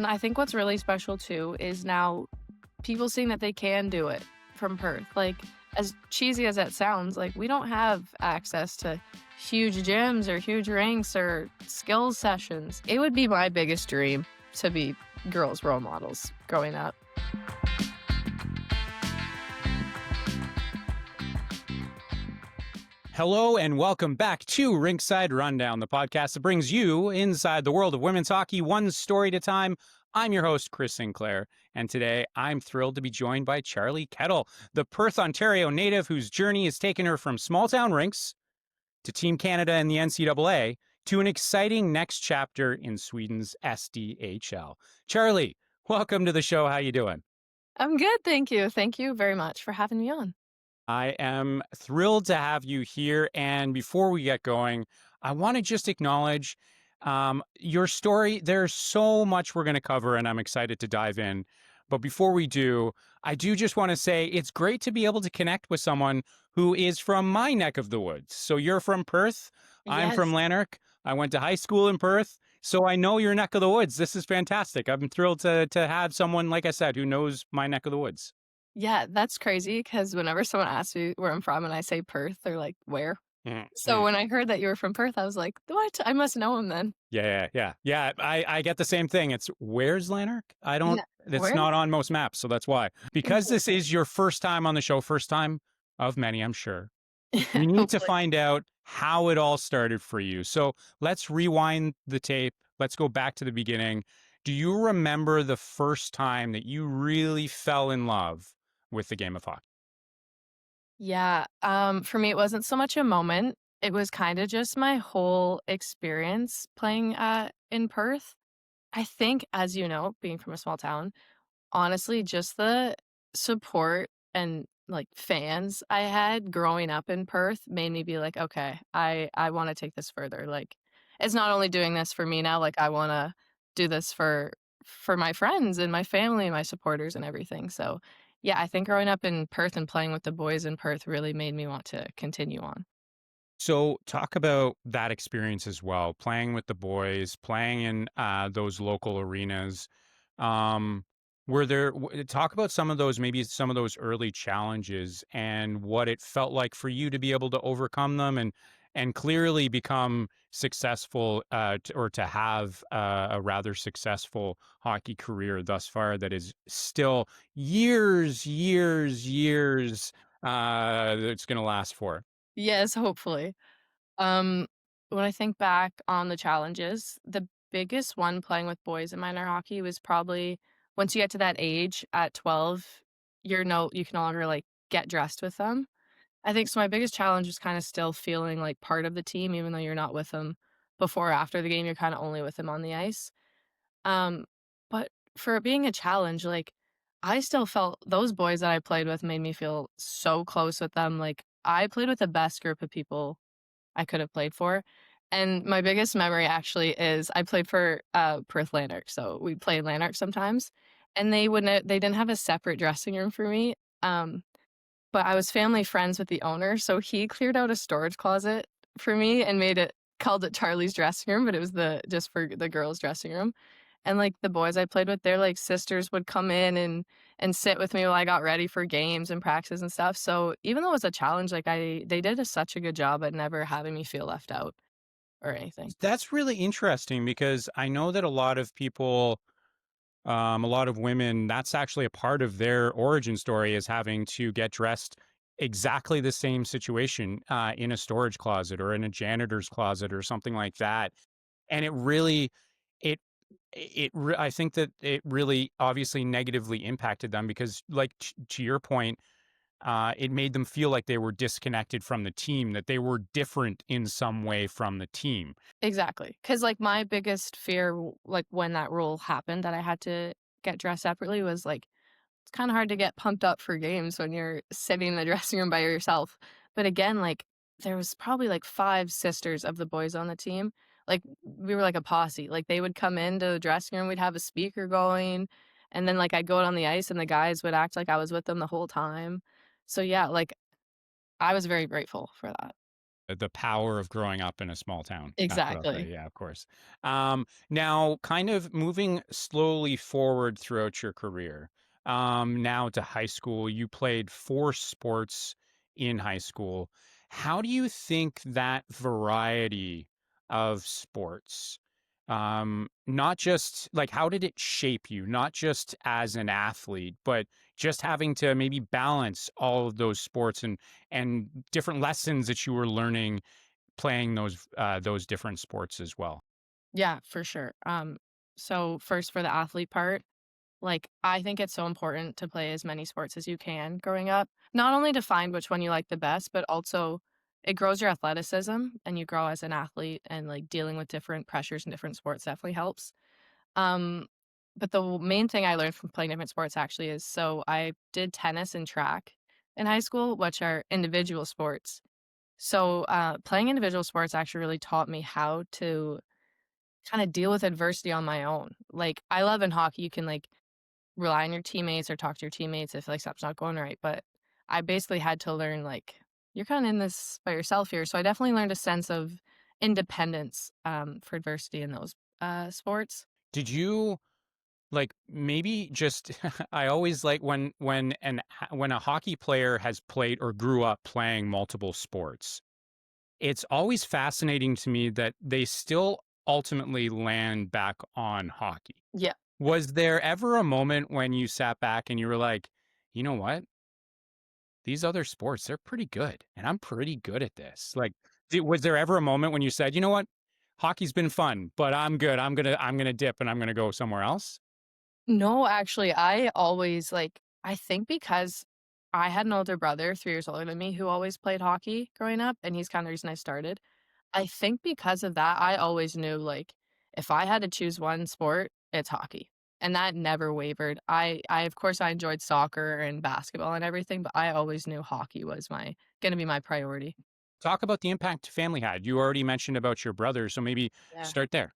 And I think what's really special too is now people seeing that they can do it from Perth. Like, as cheesy as that sounds, like, we don't have access to huge gyms or huge rinks or skills sessions. It would be my biggest dream to be girls' role models growing up. Hello and welcome back to Rinkside Rundown, the podcast that brings you inside the world of women's hockey, one story at a time. I'm your host, Chris Sinclair, and today I'm thrilled to be joined by Charli Kettyle, the Perth, Ontario native whose journey has taken her from small-town rinks to Team Canada and the NCAA to an exciting next chapter in Sweden's SDHL. Charli, welcome to the show. How you doing? I'm good, thank you. Thank you very much for having me on. I am thrilled to have you here. And before we get going, I want to just acknowledge your story. There's so much we're going to cover, and I'm excited to dive in. But before we do, I do just want to say it's great to be able to connect with someone who is from my neck of the woods. So you're from Perth. I'm from Yes. Lanark. I went to high school in Perth. So I know your neck of the woods. This is fantastic. I'm thrilled to have someone, like I said, who knows my neck of the woods. Yeah, that's crazy because whenever someone asks me where I'm from and I say Perth, they're like, "Where?" So when I heard that you were from Perth, I was like, "What? I must know him then." Yeah. I get the same thing. It's where's Lanark? Yeah. It's Where? not on most maps. So that's why. Because this Interesting. is your first time on the show, first time of many, I'm sure. We need to Hopefully. find out how it all started for you. So let's rewind the tape. Let's go back to the beginning. Do you remember the first time that you really fell in love with the game of hockey? Yeah, for me, it wasn't so much a moment. It was kinda just my whole experience playing, in Perth. I think, as you know, being from a small town, honestly, just the support and, like, fans I had growing up in Perth made me be like, "Okay, I wanna take this further." Like, it's not only doing this for me now, like, I wanna do this for my friends and my family and my supporters and everything, so, yeah, I think growing up in Perth and playing with the boys in Perth really made me want to continue on. So talk about that experience as well, playing with the boys, playing in those local arenas. Um, talk about some of those, maybe some of those early challenges and what it felt like for you to be able to overcome them and clearly become successful or to have a rather successful hockey career thus far that is still years it's going to last for. Yes, hopefully. Um, when I think back on the challenges, the biggest one playing with boys in minor hockey was probably once you get to that age at 12, you can no longer like get dressed with them. I think so my biggest challenge is kind of still feeling like part of the team, even though you're not with them before or after the game, you're kind of only with them on the ice. Um, but for it being a challenge, like I still felt those boys that I played with made me feel so close with them. Like I played with the best group of people I could have played for. And my biggest memory actually is I played for, Perth Lanark, so we played Lanark sometimes, and they didn't have a separate dressing room for me, but I was family friends with the owner, so he cleared out a storage closet for me and called it Charlie's dressing room, but it was the just for the girls' dressing room. And, like, the boys I played with, their, like, sisters would come in and sit with me while I got ready for games and practice and stuff, so even though it was a challenge, like, they did such a good job at never having me feel left out or anything. That's really interesting because I know that a lot of people, a lot of women, that's actually a part of their origin story is having to get dressed exactly the same situation in a storage closet or in a janitor's closet or something like that. And it really, it, I think that it really obviously negatively impacted them because, like, to your point, it made them feel like they were disconnected from the team, that they were different in some way from the team. Exactly, because like, my biggest fear, like, when that rule happened that I had to get dressed separately was, like, it's kinda hard to get pumped up for games when you're sitting in the dressing room by yourself. But again, like, there was probably, like, 5 sisters of the boys on the team. Like, we were like a posse. Like, they would come into the dressing room, we'd have a speaker going, and then, like, I'd go out on the ice, and the guys would act like I was with them the whole time. So, yeah, like, I was very grateful for that. the power of growing up in a small town. That's what I'll say. Exactly. Yeah, of course. Now, kind of moving slowly forward throughout your career, now to high school, you played 4 sports in high school. How do you think that variety of sports, not just like how did it shape you, not just as an athlete, but just having to maybe balance all of those sports and different lessons that you were learning playing those different sports as well. Yeah, for sure. So first for the athlete part, like, I think it's so important to play as many sports as you can growing up, not only to find which one you like the best, but also it grows your athleticism and you grow as an athlete and like dealing with different pressures in different sports definitely helps. Um, but the main thing I learned from playing different sports actually is so I did tennis and track in high school, which are individual sports. So playing individual sports actually really taught me how to kind of deal with adversity on my own. Like I love in hockey, you can like rely on your teammates or talk to your teammates if like stuff's not going right. But I basically had to learn like you're kind of in this by yourself here. So I definitely learned a sense of independence for adversity in those sports. Did you like maybe just I always like when a hockey player has played or grew up playing multiple sports. It's always fascinating to me that they still ultimately land back on hockey. Yeah. Was there ever a moment when you sat back and you were like, "You know what? These other sports, they're pretty good, and I'm pretty good at this." Like, was there ever a moment when you said, "You know what? Hockey's been fun, but I'm good. I'm gonna dip and I'm gonna go somewhere else." No, actually, I always like I think because I had an older brother 3 years older than me who always played hockey growing up, and he's kinda the reason I started. I think because of that, I always knew, like, if I had to choose one sport, it's hockey, and that never wavered. Of course, I enjoyed soccer and basketball and everything, but I always knew hockey was my gonna be my priority. Talk about the impact family had. You already mentioned about your brother, so maybe Yeah. start there.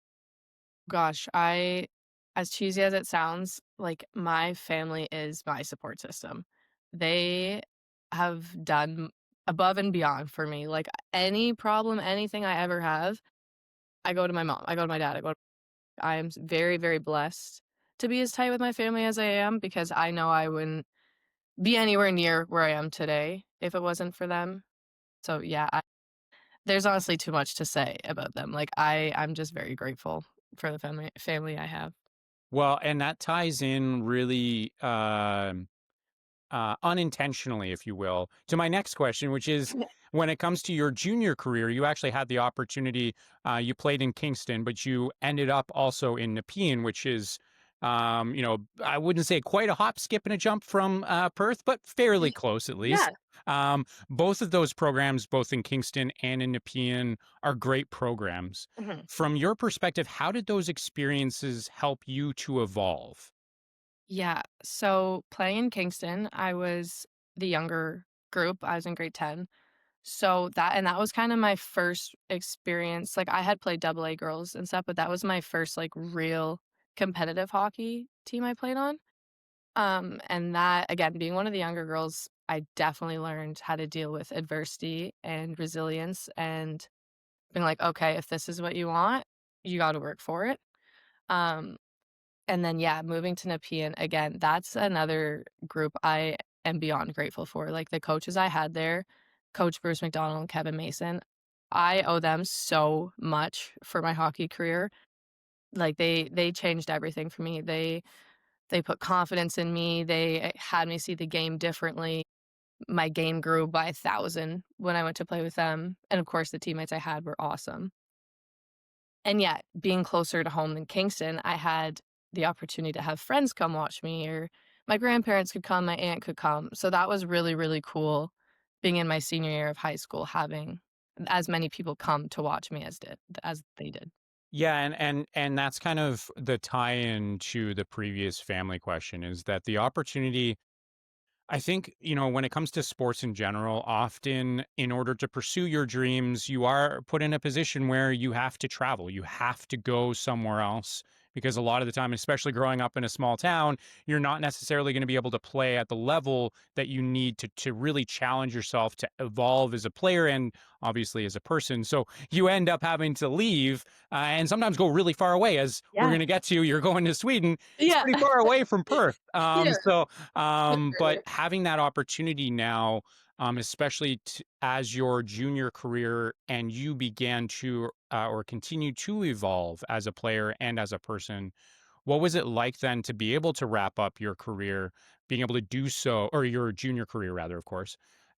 Gosh, I as cheesy as it sounds, like, my family is my support system. They have done above and beyond for me, like, any problem, anything I ever have, I go to my mom, I go to my dad, I am very, very blessed to be as tight with my family as I am because I know I wouldn't be anywhere near where I am today if it wasn't for them. So, yeah, there's honestly too much to say about them. Like, I'm just very grateful for the family I have. Well, and that ties in really, unintentionally, if you will, to my next question, which is when it comes to your junior career, you actually had the opportunity. You played in Kingston, but you ended up also in Nepean, which is, I wouldn't say quite a hop, skip, and a jump from Perth, but fairly Ye close at Yeah. least. Both of those programs, both in Kingston and in Nepean, are great programs. Mhm. From your perspective, how did those experiences help you to evolve? Yeah, so playing in Kingston, I was the younger group, I was in grade 10. So that was kinda my first experience, like, I had played double A girls and stuff, but that was my first, like, real competitive hockey team I played on. And that again, being one of the younger girls, I definitely learned how to deal with adversity and resilience and being like, "Okay, if this is what you want, you gotta work for it." Um, and then, yeah, moving to Nepean, again, that's another group I am beyond grateful for, like, the coaches I had there, Coach Bruce McDonald and Kevin Mason, I owe them so much for my hockey career. Like, they changed everything for me. They put confidence in me, they, had me see the game differently. My game grew by 1,000 when I went to play with them, and of course, the teammates I had were awesome. And yet, being closer to home than Kingston, I had the opportunity to have friends come watch me, or my grandparents could come, my aunt could come, so that was really, really cool being in my senior year of high school, having as many people come to watch me as they did. Yeah, and that's kind of the tie-in to the previous family question is that the opportunity I think, when it comes to sports in general, often in order to pursue your dreams, you are put in a position where you have to travel. You have to go somewhere else because a lot of the time, especially growing up in a small town, you're not necessarily going to be able to play at the level that you need to really challenge yourself to evolve as a player and obviously, as a person. So you end up having to leave and sometimes go really far away. As we're Yeah. going to get to, you're going to Sweden. It's Yeah. pretty far away from Perth. Yeah, for But sure. having that opportunity now, especially as your junior career and you began to or continue to evolve as a player and as a person, what was it like then to be able to wrap up your career, being able to do so, or your junior career rather, of course,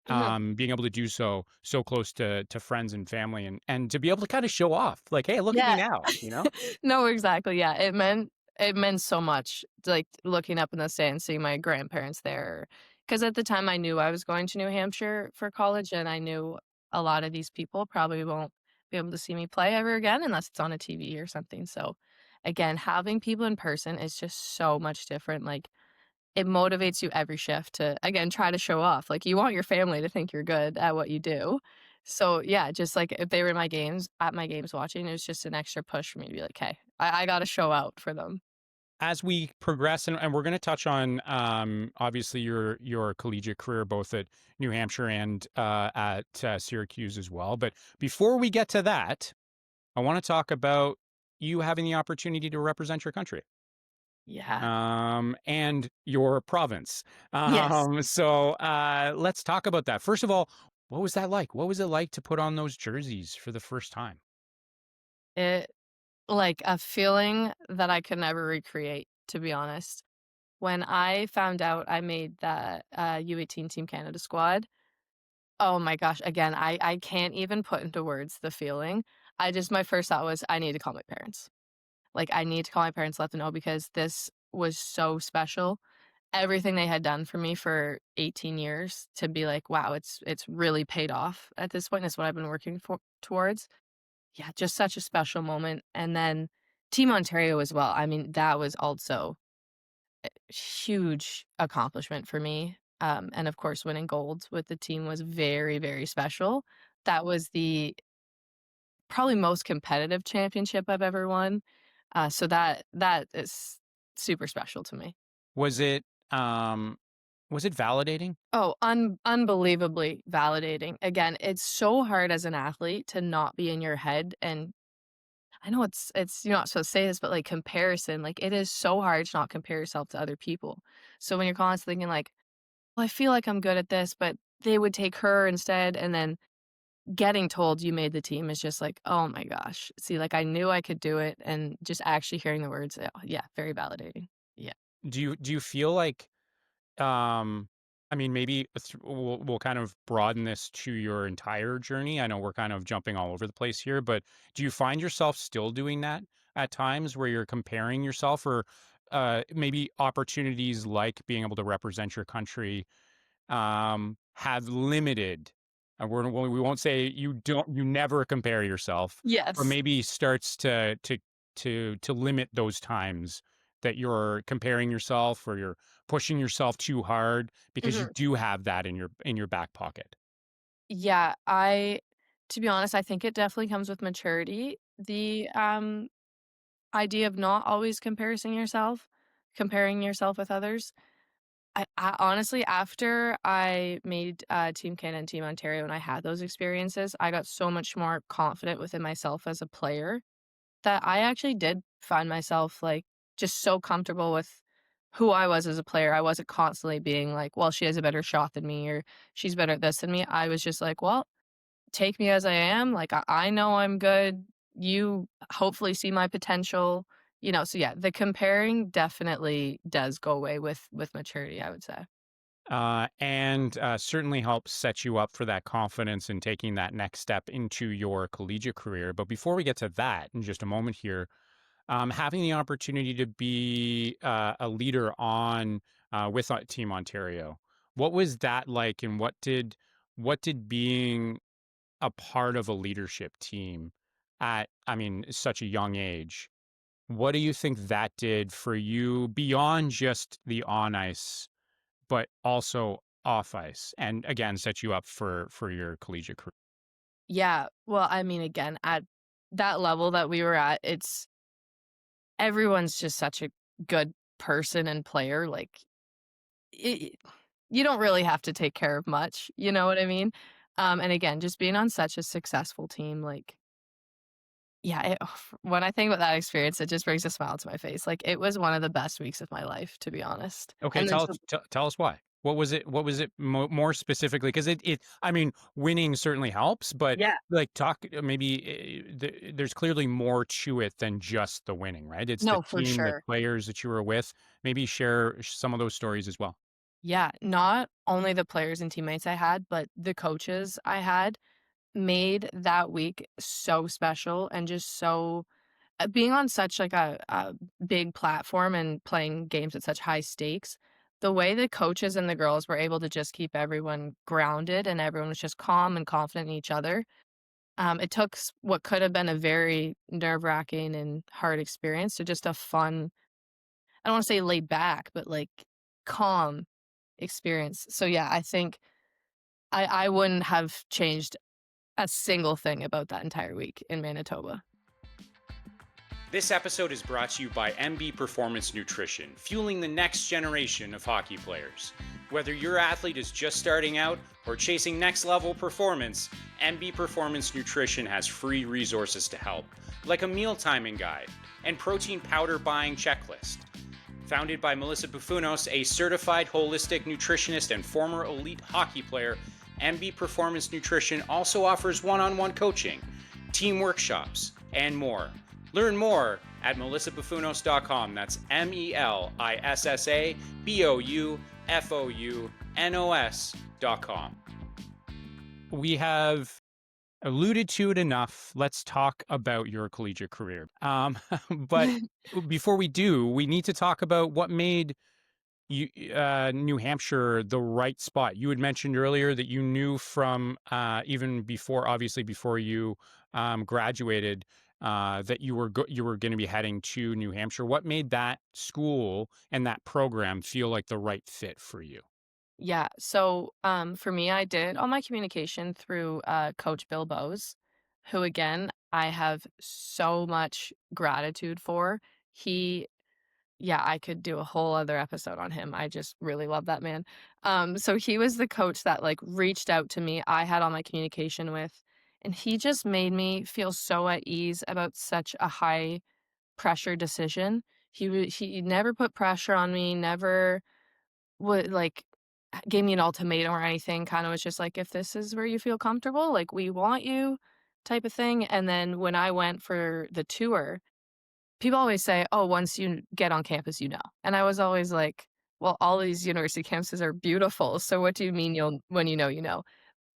Mhm. being able to do so so close to friends and family, and to be able to kind of show off, like, hey, look at me Yeah. now, you know? No, exactly, yeah, it meant so much, like, looking up in the stands, seeing my grandparents there, because at the time, I knew I was going to New Hampshire for college, and I knew a lot of these people probably won't be able to see me play ever again unless it's on a TV or something, so, again, having people in person is just so much different, like, it motivates you every shift to, again, try to show off, like, you want your family to think you're good at what you do. So, yeah, just, like, if they were in my games at my games watching, it was just an extra push for me to be like, "Hey, I gotta show out for them." As we progress, and we're going to touch on obviously your collegiate career both at New Hampshire and at Syracuse as well, but before we get to that, I want to talk about you having the opportunity to represent your country Yeah. and your province. Yes. Let's talk about that. First of all, what was that like? What was it like to put on those jerseys for the first time? It like, a feeling that I could never recreate, to be honest. When I found out I made that, U18 Team Canada squad, oh my gosh, again, I can't even put into words the feeling. My first thought was, "I need to call my parents." Like, I need to call my parents, let them know because this was so special. Everything they had done for me for 18 years to be like, "Wow, it's really paid off at this point," is what I've been working for towards. Yeah, just such a special moment, and then Team Ontario as well. I mean, that was also a huge accomplishment for me, and of course, winning gold with the team was very, very special. That was the probably most competitive championship I've ever won. So that is super special to me. Was it um, was it validating? Oh, unbelievably validating. Again, it's so hard as an athlete to not be in your head, and I know it's you're not supposed to say this, but, like, comparison, like, it is so hard to not compare yourself to other people. So when you're constantly thinking like, "Well, I feel like I'm good at this, but they would take her instead," and then getting told you made the team is just like, "Oh my gosh." See, like, I knew I could do it, and just actually hearing the words, yeah, very validating. Yeah. Do you feel like Um, I mean, maybe we'll kind of broaden this to your entire journey. I know we're kind of jumping all over the place here, but do you find yourself still doing that at times where you're comparing yourself, or maybe opportunities like being able to represent your country have limited, we won't say you never compare yourself, or Yes. maybe starts to limit those times that you're comparing yourself or you're pushing yourself too hard because you Mhm. do have that in your back pocket. Yeah, to be honest, I think it definitely comes with maturity. The, idea of not always comparing yourself with others. I honestly, after I made, Team Canada and Team Ontario and I had those experiences, I got so much more confident within myself as a player that I actually did find myself, like, just so comfortable with who I was as a player. I wasn't constantly being like, "Well, she has a better shot than me," or "She's better at this than me." I was just like, "Well, take me as I am, like, I know I'm good. You hopefully see my potential." So yeah, the comparing definitely does go away with maturity, I would say. And certainly helps set you up for that confidence in taking that next step into your collegiate career. But before we get to that, in just a moment here, having the opportunity to be a leader on with Team Ontario, what was that like, and what did being a part of a leadership team at, I mean, such a young age, what do you think that did for you beyond just the on ice, but also off ice, and again set you up for your collegiate career? Yeah, well, I mean, again, at that level that we were at, it's everyone's just such a good person and player, like, I you don't really have to take care of much, you know what I mean? And again, just being on such a successful team, like, yeah, when I think about that experience, it just brings a smile to my face. Like, it was one of the best weeks of my life, to be honest. Okay, And then tell us tell us why. What was it more specifically? Because I mean, winning certainly helps, but, yeah, like, talk maybe, there's clearly more to it than just the winning, right? It's the no, for team, the sure. players that you were with. Maybe share some of those stories as well. Yeah, not only the players and teammates I had, but the coaches I had made that week so special and just so being on such like a big platform and playing games at such high stakes, the way the coaches and the girls were able to just keep everyone grounded and everyone was just calm and confident in each other. It took what could have been a very nerve-wracking and hard experience to just a fun, I don't want to say laid back, but like calm experience. So yeah, I think I wouldn't have changed a single thing about that entire week in Manitoba. This episode is brought to you by MB Performance Nutrition, fueling the next generation of hockey players. Whether your athlete is just starting out or chasing next level performance, MB Performance Nutrition has free resources to help, like a meal timing guide and protein powder buying checklist. Founded by Melissa Bufunos, a certified holistic nutritionist and former elite hockey player, MB Performance Nutrition also offers one-on-one coaching, team workshops, and more. Learn more at melissabufunos.com. That's MELISSABOUFOUNOS.com. We have alluded to it enough. Let's talk about your collegiate career. But before we do, we need to talk about what made you New Hampshire the right spot. You had mentioned earlier that you knew from even before, obviously before you graduated, that you were going to be heading to New Hampshire. What made that school and that program feel like the right fit for you? Yeah, so, for me, I did all my communication through, Coach Bill Bowes, who, again, I have so much gratitude for. He Yeah, I could do a whole other episode on him, I just really love that man. So he was the coach that, like, reached out to me, I had all my communication with, and he just made me feel so at ease about such a high pressure decision. He never put pressure on me, never would, like, gave me an ultimatum or anything, kinda was just like, "If this is where you feel comfortable, like, we want you," type of thing, and then when I went for the tour, people always say, "Oh, once you get on campus, you know," and I was always like, "Well, all these university campuses are beautiful, so what do you mean you'll when you know, you know?"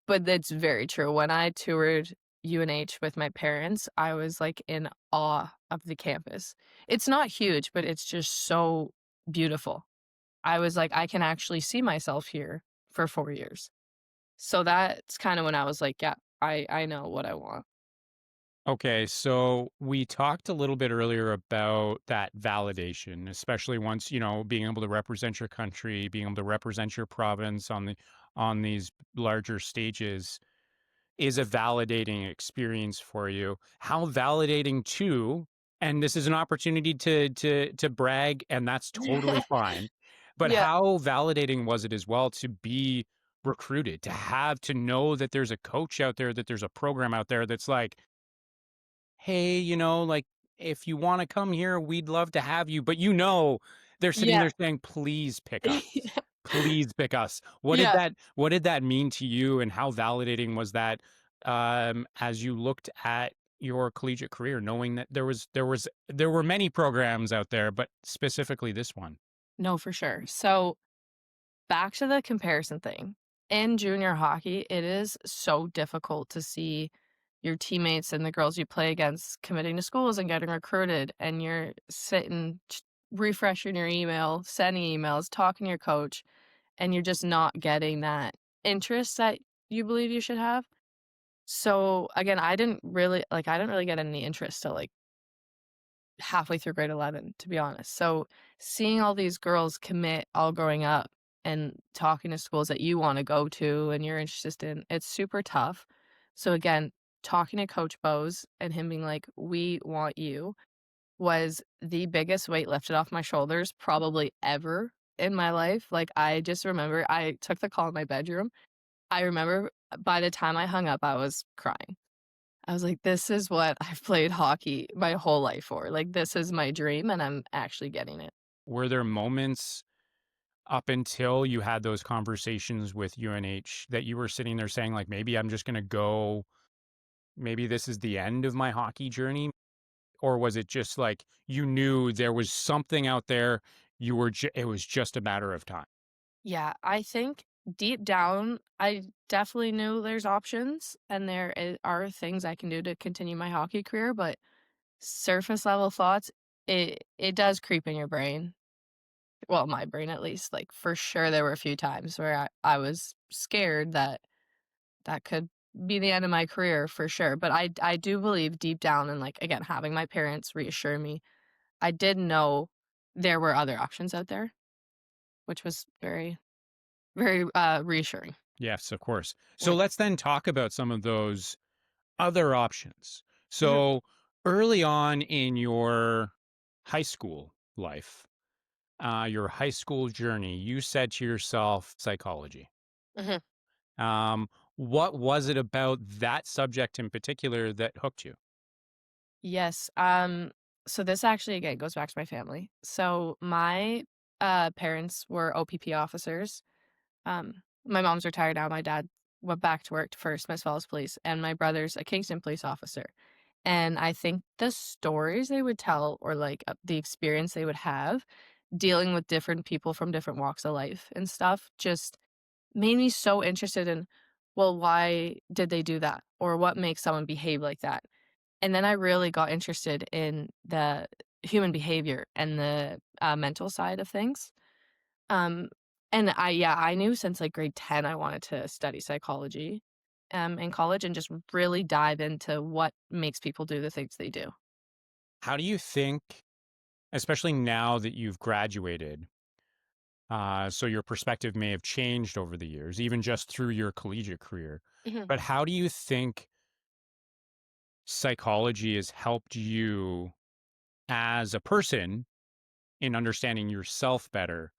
But that's very true. When I toured UNH with my parents, I was, like, in awe of the campus. It's not huge, but it's just so beautiful. I was like, "I can actually see myself here for 4 years." So that's kinda when I was like, "Yeah, I know what I want." Okay, so we talked a little bit earlier about that validation, especially once, being able to represent your country, being able to represent your province on these larger stages is a validating experience for you. How validating too, and this is an opportunity to brag, and that's totally fine. But Yeah, how validating was it as well to be recruited, to know that there's a coach out there, that there's a program out there that's like, hey, like, if you want to come here, we'd love to have you. But they're sitting yeah, there saying, please pick us. Please pick us. yeah. What did that mean to you, and how validating was that as you looked at your collegiate career, knowing that there were many programs out there, but specifically this one? No, for sure. So back to the comparison thing. In junior hockey, it is so difficult to see your teammates and the girls you play against committing to schools and getting recruited, and you're sitting, refreshing your email, sending emails, talking to your coach, and you're just not getting that interest that you believe you should have. So again, I didn't really get any interest till like halfway through grade 11, to be honest. So seeing all these girls commit all growing up and talking to schools that you wanna go to and you're interested in, it's super tough. So again, talking to Coach Bose and him being like, "We want you," was the biggest weight lifted off my shoulders probably ever in my life. Like, I just remember I took the call in my bedroom I remember by the time I hung up, I was crying. I was like, "This is what I've played hockey my whole life for. Like, this is my dream, and I'm actually getting it." Were there moments up until you had those conversations with UNH that you were sitting there saying, like, maybe I'm just going to go, maybe this is the end of my hockey journey? Or was it just like you knew there was something out there, it was just a matter of time? Yeah, I think deep down, I definitely knew there's options, and are things I can do to continue my hockey career, but surface level thoughts, it does creep in your brain. Well, my brain at least, like, for sure there were a few times where I was scared that that could be the end of my career for sure, but I do believe deep down and, like, again, having my parents reassure me, I did know there were other options out there, which was very, very, reassuring. Yes, of course. So Mm, let's then talk about some of those other options. mhm, So early on in your high school life, your high school journey, you said to yourself, psychology. mhm. Um, what was it about that subject in particular that hooked you? Yes, so this actually, again, goes back to my family. So my, parents were OPP officers. My mom's retired now, my dad went back to work for Smiths Falls Police, and my brother's a Kingston police officer. And I think the stories they would tell or, like, the experience they would have dealing with different people from different walks of life and stuff just made me so interested in, well, why did they do that? Or what makes someone behave like that? And then I really got interested in the human behavior and the, mental side of things. Um, and I knew since, like, grade 10 I wanted to study psychology, in college and just really dive into what makes people do the things they do. How do you think, especially now that you've graduated, so your perspective may have changed over the years, even just through your collegiate career. Mhm, But how do you think psychology has helped you as a person in understanding yourself better,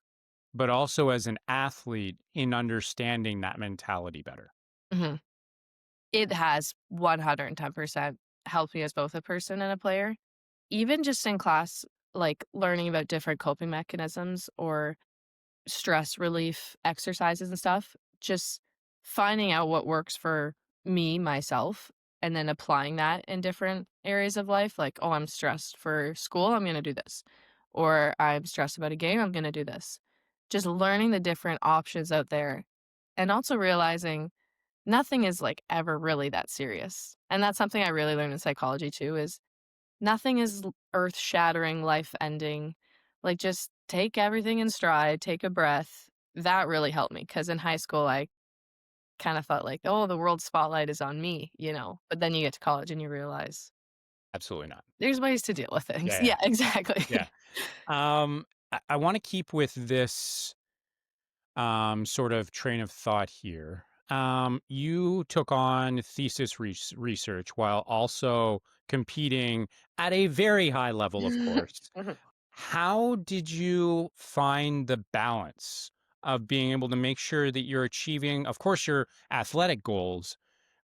but also as an athlete in understanding that mentality better? mhm. It has 110% helped me as both a person and a player. Even just in class, like, learning about different coping mechanisms or stress relief exercises and stuff, just finding out what works for me, myself, and then applying that in different areas of life. Like, oh, I'm stressed for school, I'm going to do this. Or I'm stressed about a game, I'm going to do this. Just learning the different options out there and also realizing nothing is like ever really that serious. And that's something I really learned in psychology too is nothing is earth-shattering, life-ending. Like, just take everything in stride, take a breath. That really helped me because in high school, I kinda felt like, "Oh, the world spotlight is on me," you know? But then you get to college and you realize Absolutely not. there's ways to deal with things. Yeah, yeah, Yeah, exactly. yeah. I want to keep with this sort of train of thought here. You took on thesis research while also competing at a very high level, of course. Mhm, How did you find the balance of being able to make sure that you're achieving, of course, your athletic goals,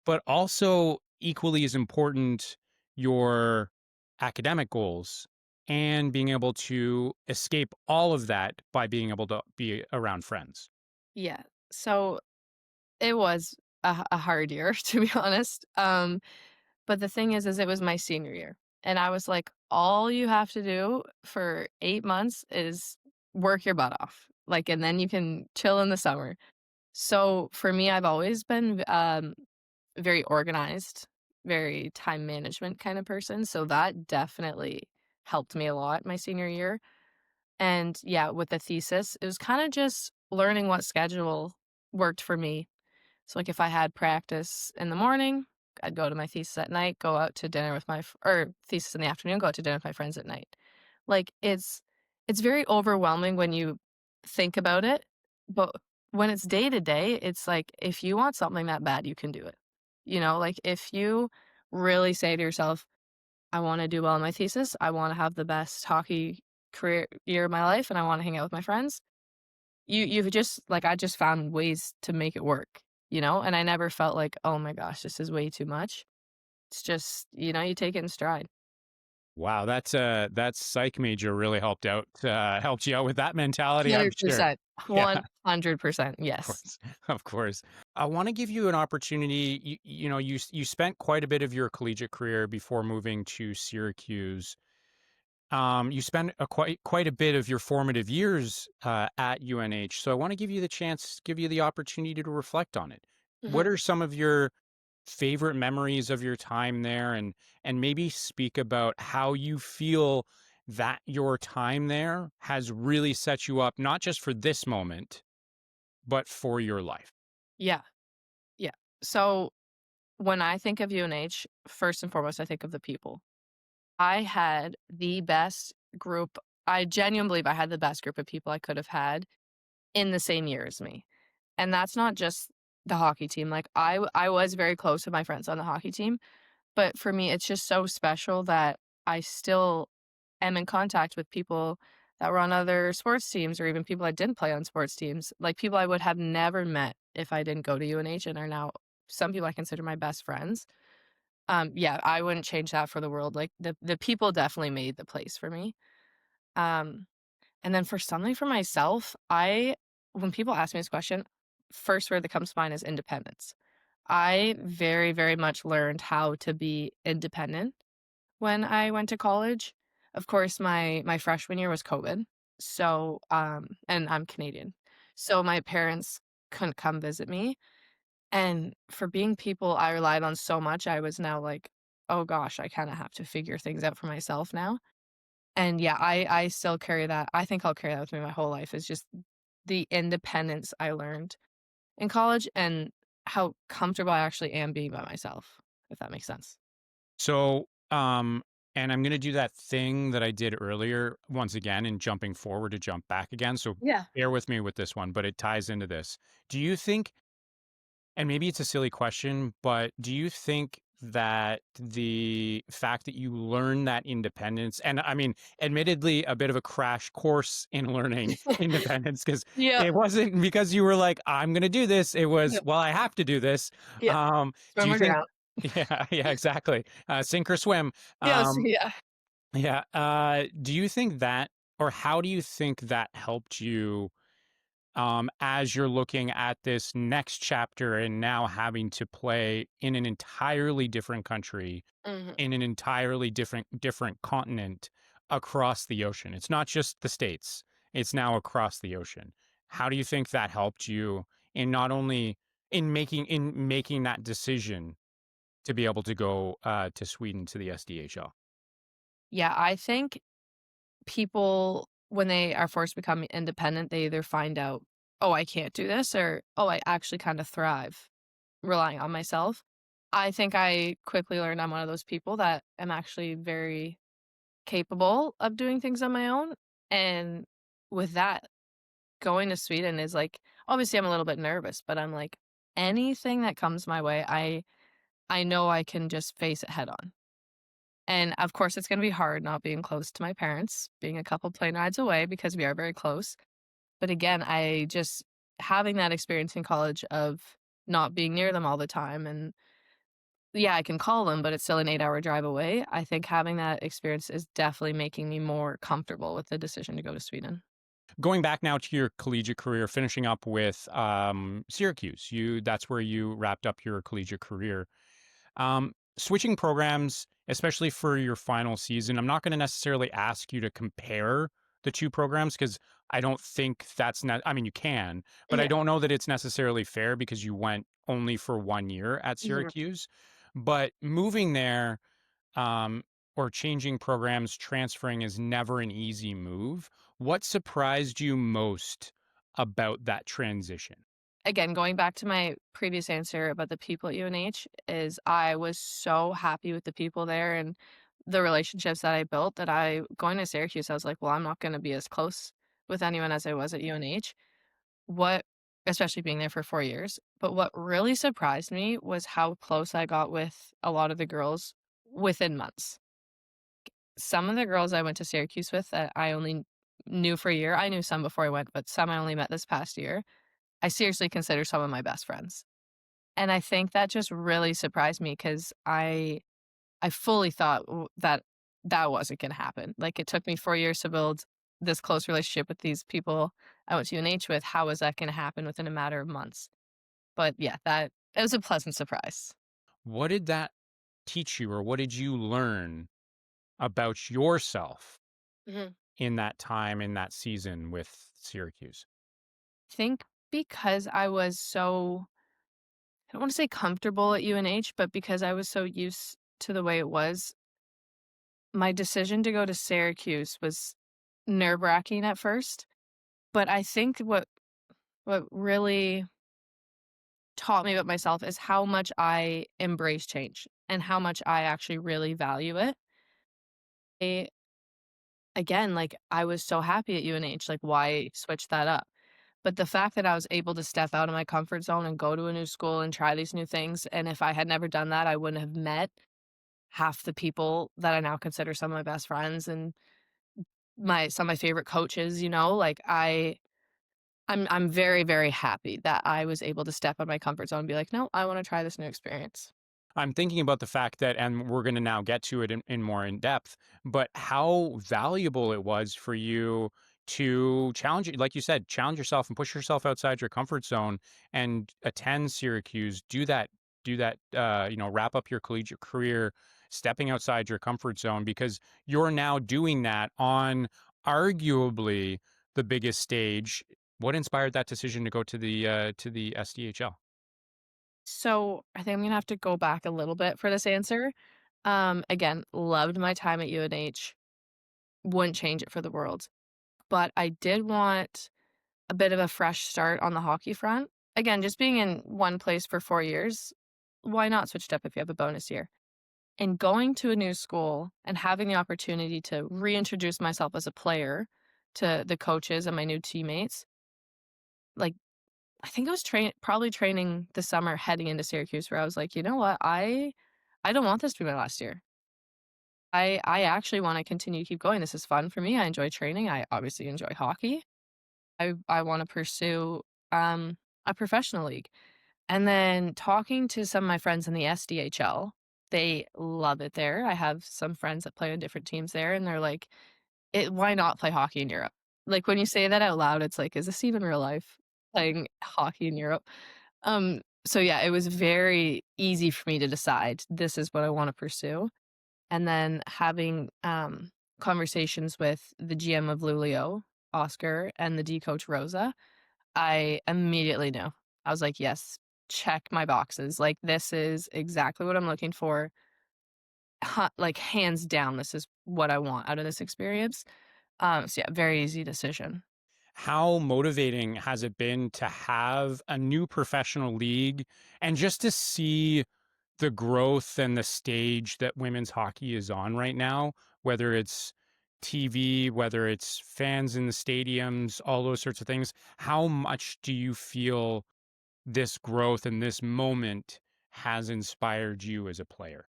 but also equally as important, your academic goals and being able to escape all of that by being able to be around friends? yeah. So, it was a hard year, to be honest. But the thing is it was my senior year, and I was like, "All you have to do for 8 months is work your butt off, like, and then you can chill in the summer." So, for me, I've always been, very organized, very time management kind of person, so that definitely helped me a lot my senior year, and, yeah, with the thesis, it was kinda just learning what schedule worked for me. So, like, if I had practice in the morning, I'd go to my thesis at night, go out to dinner with my or thesis in the afternoon, go out to dinner with my friends at night. Like, it's very overwhelming when you think about it, but when it's day to day, it's like, if you want something that bad, you can do it. You know, like, if you really say to yourself, "I wanna do well in my thesis, I wanna have the best hockey career year of my life, and I wanna hang out with my friends," you've just like, I just found ways to make it work. And I never felt like, "Oh my gosh, this is way too much." It's just, you take it in stride. Wow, that psych major really helped you out with that mentality, I'm sure. 100%. Yeah, 100%, of yes. course, of course. I wanna give you an opportunity. You spent quite a bit of your collegiate career before moving to Syracuse. You spent quite a bit of your formative years at UNH. So I want to give you the opportunity to reflect on it. What Mhm. are some of your favorite memories of your time there, and maybe speak about how you feel that your time there has really set you up not just for this moment, but for your life. Yeah, yeah. So, when I think of UNH, first and foremost, I think of the people. I had the best group I genuinely believe I had the best group of people I could have had in the same year as me, and that's not just the hockey team, like, I was very close with my friends on the hockey team, but for me, it's just so special that I still am in contact with people that were on other sports teams or even people I didn't play on sports teams, like, people I would have never met if I didn't go to UNH and are now some people I consider my best friends. Yeah, I wouldn't change that for the world, like, the people definitely made the place for me. Um, and then for something for myself, I when people ask me this question, first word that comes to mind is independence. I very, very much learned how to be independent when I went to college. Of course, my freshman year was COVID, so, and I'm Canadian, so my parents couldn't come visit me, and for being people I relied on so much, I was now like, "Oh gosh, I kinda have to figure things out for myself now." And yeah, I still carry that. I think I'll carry that with me my whole life is just the independence I learned in college and how comfortable I actually am being by myself, if that makes sense. So, and I'm gonna do that thing that I did earlier once again and jumping forward to jump back again. So Yeah. bear with me with this one, but it ties into this. Do you think, and maybe it's a silly question, but do you think that the fact that you learn that independence, and I mean, admittedly, a bit of a crash course in learning independence, because Yep, it wasn't because you were like, I'm going to do this. It was, yep, well, I have to do this. yep. Do Swim you or think, drown. yeah, yeah, exactly. Sink or swim. Yes, Um, yeah. yeah. Do you think that, or how do you think that helped you as you're looking at this next chapter and now having to play in an entirely different country, Mhm. in an entirely different continent across the ocean? It's not just the states; it's now across the ocean. How do you think that helped you in not only in making that decision to be able to go to Sweden to the SDHL? Yeah, I think people, when they are forced to become independent, they either find out, "Oh, I can't do this," or, "Oh, I actually kinda thrive relying on myself." I think I quickly learned I'm one of those people that am actually very capable of doing things on my own, and with that, going to Sweden is like obviously, I'm a little bit nervous, but I'm like, anything that comes my way, I know I can just face it head on. And, of course, it's gonna be hard not being close to my parents, being a couple plane rides away because we are very close. But again, I just having that experience in college of not being near them all the time and yeah, I can call them, but it's still an 8-hour drive away. I think having that experience is definitely making me more comfortable with the decision to go to Sweden. Going back now to your collegiate career, finishing up with Syracuse, you that's where you wrapped up your collegiate career. Switching programs, especially for your final season, I'm not going to necessarily ask you to compare the two programs because I don't think that's not, I mean, you can, but I Yeah. don't know that it's necessarily fair because you went only for 1 year at Mhm. Syracuse. But moving there, um, or changing programs, transferring is never an easy move. What surprised you most about that transition? Again, going back to my previous answer about the people at UNH is I was so happy with the people there and the relationships that I built that I going to Syracuse, I was like, "Well, I'm not gonna be as close with anyone as I was at UNH." What especially being there for 4 years, but what really surprised me was how close I got with a lot of the girls within months. Some of the girls I went to Syracuse with that I only knew for a year, I knew some before I went, but some I only met this past year. I seriously consider some of my best friends. And I think that just really surprised me because I fully thought that that wasn't gonna happen. Like, it took me 4 years to build this close relationship with these people I went to UNH with. How was that gonna happen within a matter of months? But yeah, that it was a pleasant surprise. What did that teach you, or what did you learn about yourself Mhm. in that time, in that season with Syracuse? I think because I was so I don't wanna say comfortable at UNH, but because I was so used to the way it was, my decision to go to Syracuse was nerve-wracking at first, but I think what really taught me about myself is how much I embrace change and how much I actually really value it. I again, like, I was so happy at UNH, like, why switch that up? But the fact that I was able to step out of my comfort zone and go to a new school and try these new things, and if I had never done that, I wouldn't have met half the people that I now consider some of my best friends and some of my favorite coaches, you know? Like, I'm very, very happy that I was able to step out of my comfort zone and be like, "No, I wanna try this new experience." I'm thinking about the fact that, and we're going to now get to it in more in depth, but how valuable it was for you to challenge it, like you said, challenge yourself and push yourself outside your comfort zone and attend Syracuse, wrap up your collegiate career, stepping outside your comfort zone, because you're now doing that on arguably the biggest stage. What inspired that decision to go to the SDHL? So, I think I'm gonna have to go back a little bit for this answer. Again, loved my time at UNH, wouldn't change it for the world, but I did want a bit of a fresh start on the hockey front. Again, just being in one place for 4 years, why not switch it up if you have a bonus year? And going to a new school and having the opportunity to reintroduce myself as a player to the coaches and my new teammates, like, I think I was probably training the summer heading into Syracuse where I was like, "You know what? I don't want this to be my last year. I actually wanna continue to keep going. This is fun for me. I enjoy training. I obviously enjoy hockey. I wanna pursue, a professional league." And then talking to some of my friends in the SDHL, they love it there. I have some friends that play on different teams there, and they're like, why not play hockey in Europe?" Like, when you say that out loud, it's like, "Is this even real life? Playing hockey in Europe?" So yeah, it was very easy for me to decide, this is what I wanna pursue. And then having, conversations with the GM of Luleå, Oscar, and the D coach, Rosa, I immediately knew. I was like, "Yes, check my boxes. Like, this is exactly what I'm looking for. Like, hands down, this is what I want out of this experience." So yeah, very easy decision. How motivating has it been to have a new professional league and just to see the growth and the stage that women's hockey is on right now, whether it's TV, whether it's fans in the stadiums, all those sorts of things? How much do you feel this growth and this moment has inspired you as a player?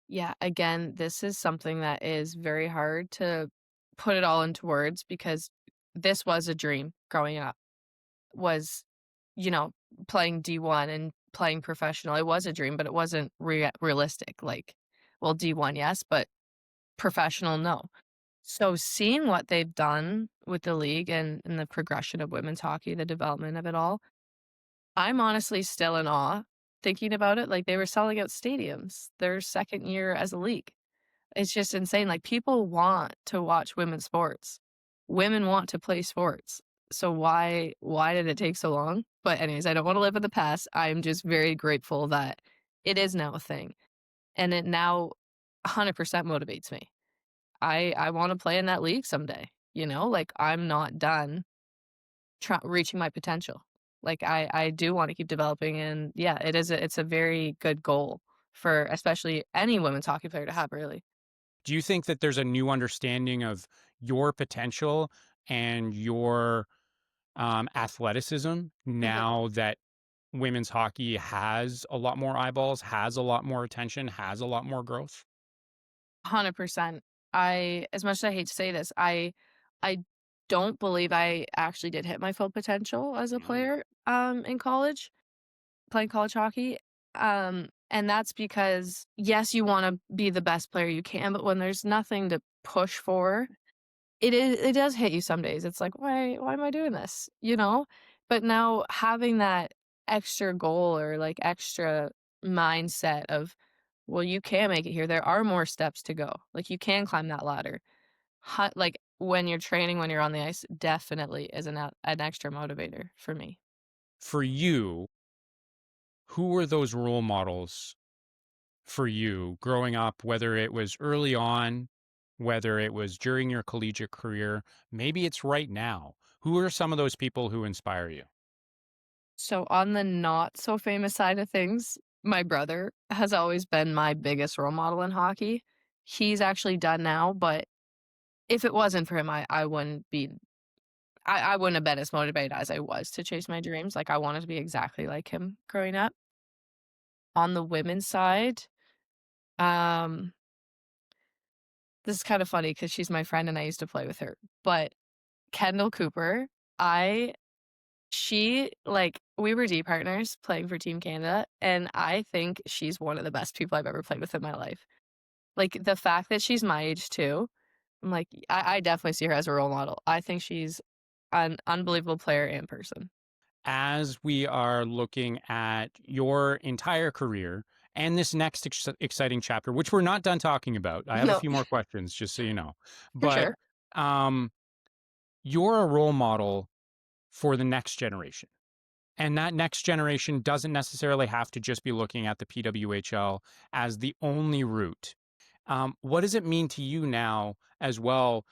Yeah, again, this is something that is very hard to put it all into words because this was a dream growing up, was, you know, playing D1 and playing professional. It was a dream, but it wasn't realistic. Like, well, D1, yes, but professional, no. So seeing what they've done with the league and the progression of women's hockey, the development of it all, I'm honestly still in awe thinking about it. Like, they were selling out stadiums their second year as a league. It's just insane, like, people want to watch women's sports. Women want to play sports. So why did it take so long? But anyways, I don't wanna live in the past. I'm just very grateful that it is now a thing, and it now 100% motivates me. I wanna play in that league someday, you know? Like, I'm not done reaching my potential. Like, I do wanna keep developing, and yeah, it's a very good goal for especially any women's hockey player to have, really. Do you think that there's a new understanding of your potential and your athleticism Mhm. now that women's hockey has a lot more eyeballs, has a lot more attention, has a lot more growth? 100%. I as much as I hate to say this, I don't believe I actually did hit my full potential as a Really? player, in college. playing college hockey, and that's because, yes, you wanna be the best player you can, but when there's nothing to push for, it does hit you some days. It's like, "Why am I doing this?" You know? But now having that extra goal or, like, extra mindset of, "Well, you can make it here. There are more steps to go. Like, you can climb that ladder." Like, when you're training, when you're on the ice, definitely is an extra motivator for me. For you, who were those role models for you growing up, whether it was early on, whether it was during your collegiate career, maybe it's right now? Who are some of those people who inspire you? So on the not so famous side of things, my brother has always been my biggest role model in hockey. He's actually done now, but if it wasn't for him, I wouldn't be I wouldn't have been as motivated as I was to chase my dreams. Like, I wanted to be exactly like him growing up. On the women's side, um, this is kind of funny because she's my friend and I used to play with her, but Kendall Cooper, I she like, we were D partners playing for Team Canada, and I think she's one of the best people I've ever played with in my life. Like, the fact that she's my age too, I'm like, I definitely see her as a role model. I think she's an unbelievable player and person. As we are looking at your entire career and this next exciting chapter, which we're not done talking about, I have a No, few more questions, just so you know. for But sure. um, you're a role model for the next generation. And that next generation doesn't necessarily have to just be looking at the PWHL as the only route. What does it mean to you now as well,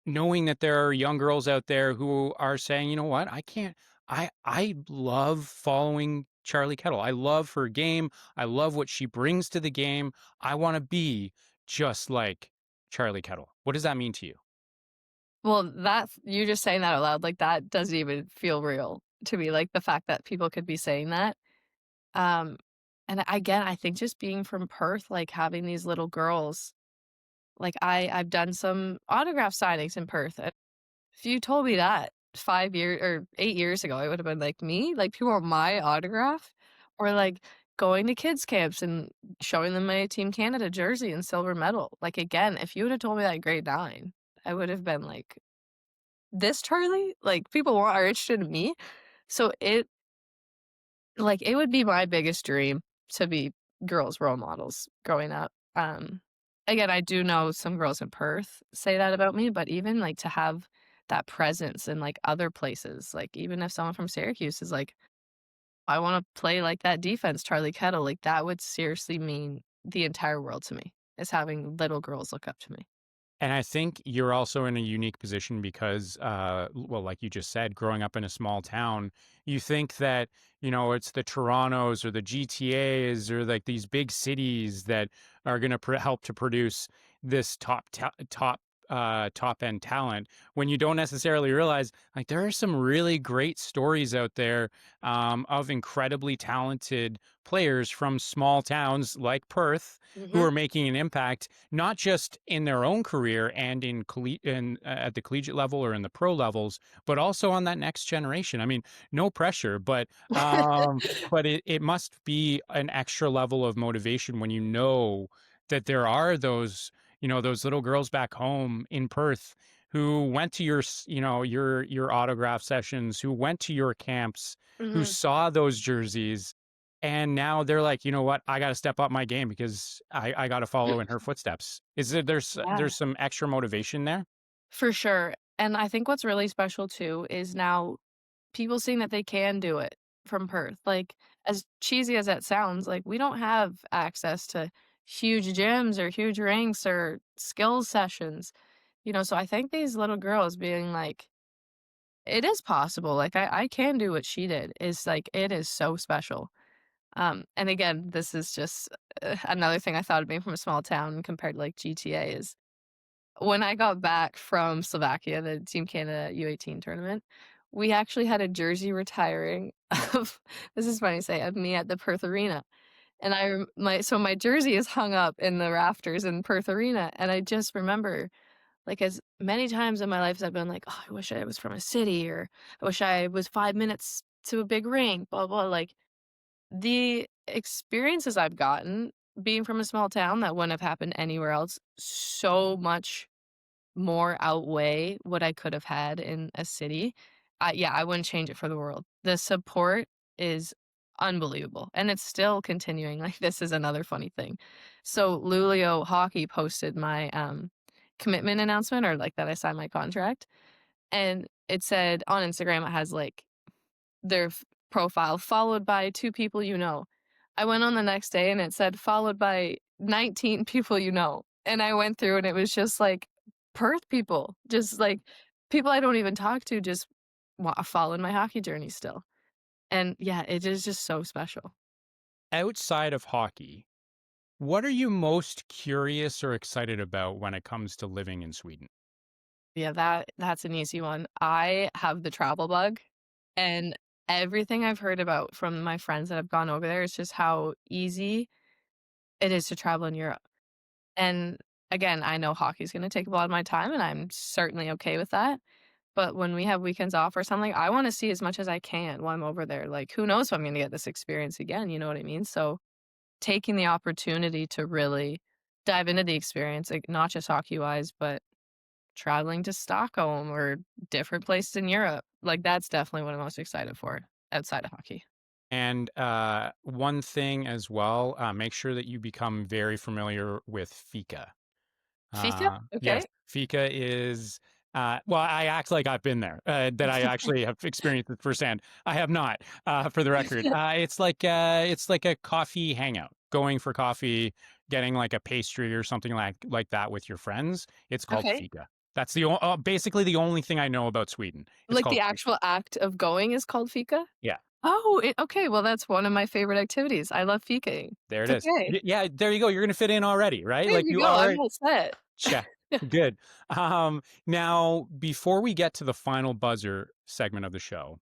knowing that there are young girls out there who are saying, you know what, I can't, I love following Charlie Kettle. I love her game. I love what she brings to the game. I want to be just like Charlie Kettle. What does that mean to you? Well, that's you just saying that out loud, like, that doesn't even feel real to me, like, the fact that people could be saying that. Um, and again, I think just being from Perth, like, having these little girls, like, I've done some autograph signings in Perth. If you told me that 5 years or 8 years ago, I would have been like, "Me? Like, people want my autograph?" Or, like, going to kids camps and showing them my Team Canada jersey and silver medal. Like, again, if you would have told me that in grade 9, I would have been like, "This Charlie? Like, people are interested in me?" So it would be my biggest dream to be girls' role models growing up. Again, I do know some girls in Perth say that about me, but even, like, to have that presence in, like, other places, like, even if someone from Syracuse is like, "I wanna play like that defense, Charlie Kettle," like, that would seriously mean the entire world to me, is having little girls look up to me. And I think you're also in a unique position because, well, like you just said, growing up in a small town, you think that, you know, it's the Torontos or the GTAs or like these big cities that are going to help to produce this top end talent, when you don't necessarily realize like there are some really great stories out there, of incredibly talented players from small towns like Perth who Mhm. are making an impact not just in their own career and at the collegiate level or in the pro levels, but also on that next generation. I mean, no pressure, but it must be an extra level of motivation when you know that there are those, you know, those little girls back home in Perth who went to your autograph sessions, who went to your camps, who Mhm. saw those jerseys, and now they're like, "You know what? I gotta step up my game because I gotta follow in her footsteps." Is Yeah. there's some extra motivation there? For sure, and I think what's really special too is now people seeing that they can do it from Perth. Like, as cheesy as that sounds, like, we don't have access to huge gyms or huge rinks or skills sessions, so I think these little girls being like, "It is possible, like, I can do what she did," is, like, it is so special. And again, this is just, another thing I thought of being from a small town compared to, like, GTA is when I got back from Slovakia, the Team Canada U18 tournament, we actually had a jersey retiring of this is funny to say, of me at the Perth Arena, and I rem my so my jersey is hung up in the rafters in Perth Arena, and I just remember, like, as many times in my life as I've been like, "Oh, I wish I was from a city," or, "I wish I was 5 minutes to a big rink," blah, blah, like, The experiences I've gotten being from a small town that wouldn't have happened anywhere else so much more outweigh what I could have had in a city. Yeah, I wouldn't change it for the world. The support is unbelievable, and it's still continuing. Like, this is another funny thing. So, Luleå Hockey posted my, commitment announcement, or, like, that I signed my contract, and it said on Instagram, it has, like, their profile followed by 2 people you know. I went on the next day and it said followed by 19 people you know, and I went through and it was just, like, Perth people, just, like, people I don't even talk to just following my hockey journey still, and yeah, it is just so special. Outside of hockey, what are you most curious or excited about when it comes to living in Sweden? Yeah, that's an easy one. I have the travel bug, and everything I've heard about from my friends that have gone over there is just how easy it is to travel in Europe. And again, I know hockey's gonna take a lot of my time, and I'm certainly okay with that. But when we have weekends off or something, I wanna see as much as I can while I'm over there. Like, who knows if I'm gonna get this experience again, you know what I mean? So, taking the opportunity to really dive into the experience, like, not just hockey-wise, but traveling to Stockholm or different places in Europe, like, that's definitely what I'm most excited for outside of hockey. And one thing as well, make sure that you become very familiar with fika. Fika? Yes, Okay. fika is, well, I act like I've been there, that I actually have experienced it firsthand. I have not, for the record. It's like a coffee hangout, going for coffee, getting like a pastry or something like that with your friends. It's called Okay. fika. That's basically the only thing I know about Sweden. It's Like, called the fika. actual act of going is called fika? Yeah. Oh, okay, well, that's one of my favorite activities. I love fikaing. There it It's is. okay. Yeah, there you go. You're gonna fit in already, right? There Like you you go, I'm already all set. check. Good. Now before we get to the final buzzer segment of the show,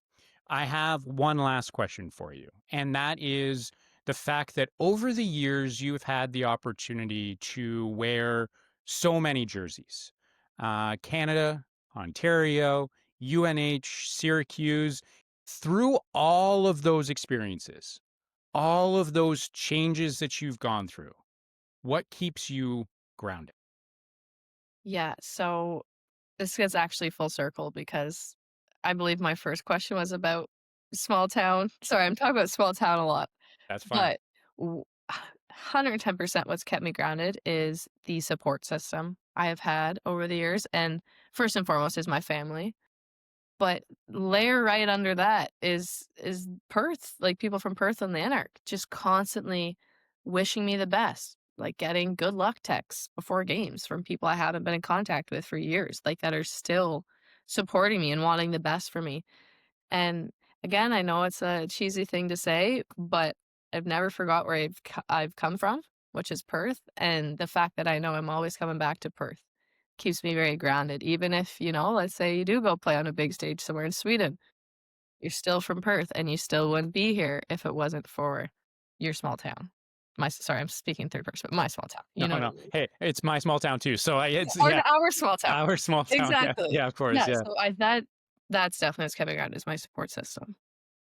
I have one last question for you. And that is the fact that over the years you've had the opportunity to wear so many jerseys. Canada, Ontario, UNH, Syracuse, through all of those experiences, all of those changes that you've gone through, what keeps you grounded? Yeah, so this gets actually full circle because I believe my first question was about small town. Sorry, I'm talking about small town a lot, That's fine. but w 110% what's kept me grounded is the support system I have had over the years, and first and foremost is my family. But layer right under that is Perth, like, people from Perth and Lanark just constantly wishing me the best, like, getting good luck texts before games from people I haven't been in contact with for years, like, that are still supporting me and wanting the best for me. And again, I know it's a cheesy thing to say, but I've never forgot where I've come from, which is Perth, and the fact that I know I'm always coming back to Perth keeps me very grounded. Even if, let's say you do go play on a big stage somewhere in Sweden, you're still from Perth and you still wouldn't be here if it wasn't for your small town. Sorry, I'm speaking third person, but my small town. No, You know what I no. mean? Hey, it's my small town too. So it's Or yeah, our small town. our small town. Yeah, Exactly. yeah, of course. Yeah. Yeah, So that's definitely what's coming around is my support system.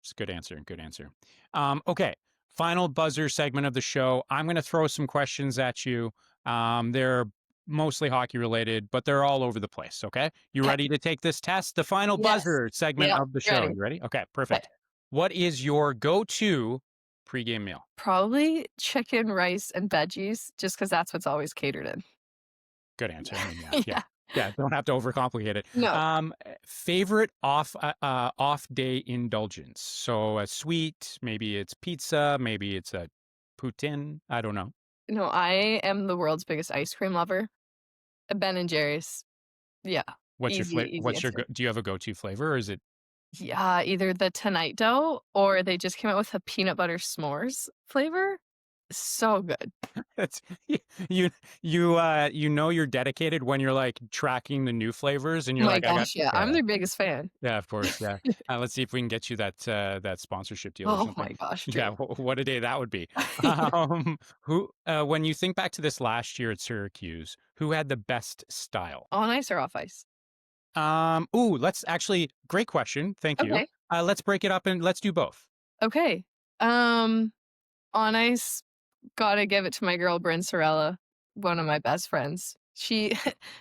it's a good answer. Good answer. Okay, final buzzer segment of the show. I'm going to throw some questions at you. They're mostly hockey related, but they're all over the place. Okay, you Okay. ready to take this test? The final Yes. buzzer segment Yeah. of the show. Ready. You ready? Okay, Okay. perfect. What is your go-to pregame meal? Probably chicken, rice, and veggies, just because that's what's always catered in. Good answer. I mean, yeah, yeah, Yeah. yeah. Don't have to overcomplicate it. No. Favorite off day indulgence. So a sweet, maybe it's pizza, maybe it's a poutine. I don't know. No, I am the world's biggest ice cream lover. Ben& and Jerry's. Yeah. What's your Easy, flavor? easy answer. Do you have a go-to flavor, or is it? Yeah, either the Tonight Dough or they just came out with a peanut butter s'mores flavor. So good. It's you you know you're dedicated when you're like tracking the new flavors, and you're My like, I got gosh, yeah, I'm yeah. their biggest fan. Yeah, of course. Yeah. Let's see if we can get you that sponsorship deal or Oh something. my gosh, Yeah, dream. what a day that would be. Yeah. Who when you think back to this last year at Syracuse, who had the best style? On ice or off ice? Ooh, let's actually great question. Thank you. Okay, Let's break it up and let's do both. okay. Um, on ice, gotta give it to my girl Bryn Sorella, one of my best friends. She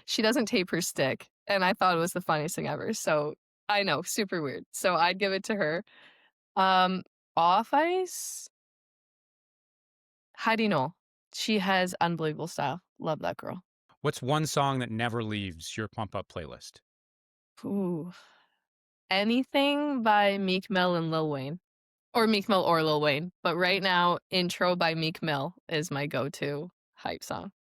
she doesn't tape her stick, and I thought it was the funniest thing ever, so I know, super weird. So I'd give it to her. Um, Off ice, Heidi Knoll. She has unbelievable style. Love that girl. What's one song that never leaves your pump up playlist? Ooh. Anything by Meek Mill and Lil Wayne. Or Meek Mill or Lil Wayne, but right now, "Intro" by Meek Mill is my go-to hype song.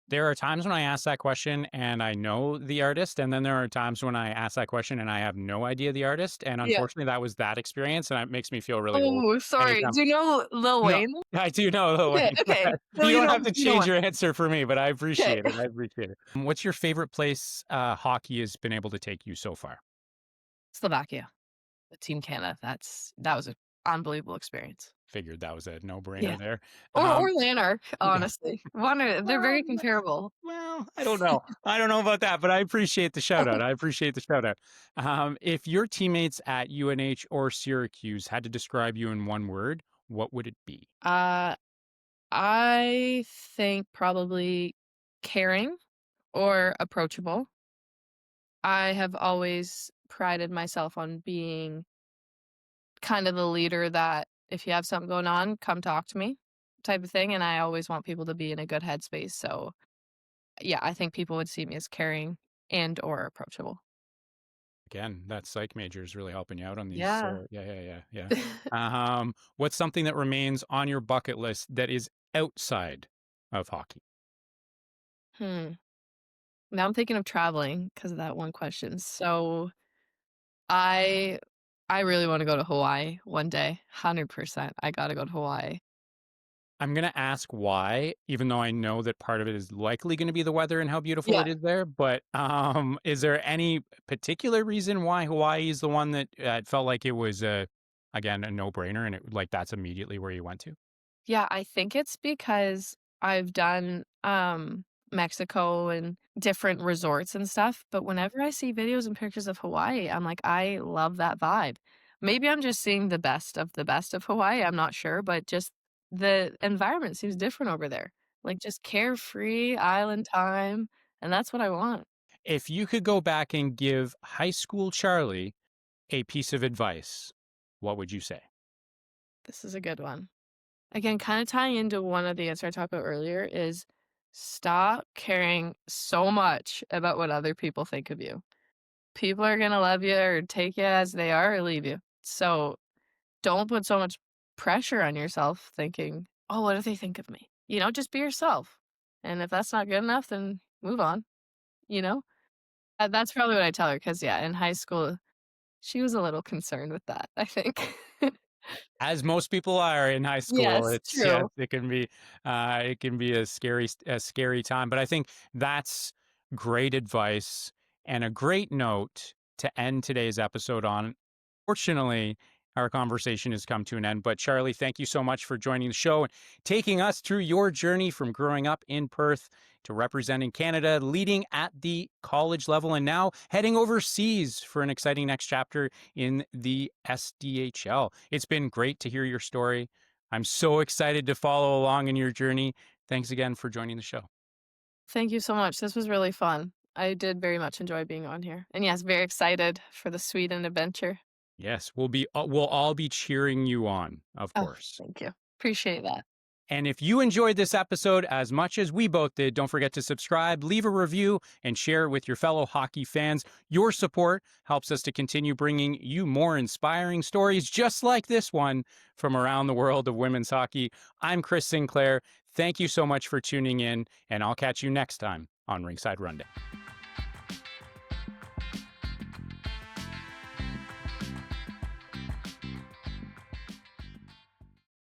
There are times when I ask that question and I know the artist, and then there are times when I ask that question and I have no idea the artist, and Yeah. unfortunately, that was that experience, and it makes me feel really old Oh, sorry. anytime. Do you know Lil No, Wayne? I do know Lil Okay, Wayne. okay. So You you don't know have to you know change one. your answer for me, but I Okay. appreciate it, I appreciate it. What's your favorite place, hockey has been able to take you so far? Slovakia, Team Canada. That was an unbelievable experience. Figured that was a no-brainer Yeah. there. Or Um, Lanark, yeah. honestly. One or they're Well, very comparable. I don't know. I don't know about that, but I appreciate the shout out. I appreciate the shout out. If your teammates at UNH or Syracuse had to describe you in one word, what would it be? Uh, I think probably caring or approachable. I have always prided myself on being kind of the leader that if you have something going on, come talk to me type of thing, and I always want people to be in a good headspace, so, yeah, I think people would see me as caring and or approachable. Again, that psych major is really helping you out on these. Yeah. What's something that remains on your bucket list that is outside of hockey? Hmm. Now I'm thinking of traveling because of that one question, so I I really wanna go to Hawaii one day, 100%, I gotta go to Hawaii. I'm gonna ask why, even though I know that part of it is likely gonna be the weather and how beautiful Yeah. it is there, but, is there any particular reason why Hawaii is the one that, felt like it was, again, a no-brainer and it like, that's immediately where you went to? Yeah, I think it's because I've done, Mexico and different resorts and stuff, but whenever I see videos and pictures of Hawaii, I'm like, "I love that vibe." Maybe I'm just seeing the best of Hawaii, I'm not sure, but just the environment seems different over there. Like, just carefree island time, and that's what I want. If you could go back and give high school Charlie a piece of advice, what would you say? This is a good one. Again, kinda tying into one of the answer I talked about earlier is stop caring so much about what other people think of you. People are gonna love you or take you as they are or leave you. So, don't put so much pressure on yourself thinking, "Oh, what do they think of me?" Just be yourself. And if that's not good enough, then move on, you know? That's probably what I tell her because yeah, in high school, she was a little concerned with that, I think. As most people are in high school, Yes, it's yes, true. it can be a scary time, but I think that's great advice and a great note to end today's episode on. Fortunately, our conversation has come to an end, but Charlie, thank you so much for joining the show and taking us through your journey from growing up in Perth to representing Canada, leading at the college level, and now heading overseas for an exciting next chapter in the SDHL. It's been great to hear your story. I'm so excited to follow along in your journey. Thanks again for joining the show. Thank you so much. This was really fun. I did very much enjoy being on here. And yes, very excited for the Sweden adventure. Yes, we'll all be cheering you on, of Oh, course. thank you. Appreciate that. And if you enjoyed this episode as much as we both did, don't forget to subscribe, leave a review, and share it with your fellow hockey fans. Your support helps us to continue bringing you more inspiring stories just like this one from around the world of women's hockey. I'm Chris Sinclair. Thank you so much for tuning in, and I'll catch you next time on Rinkside Rundown.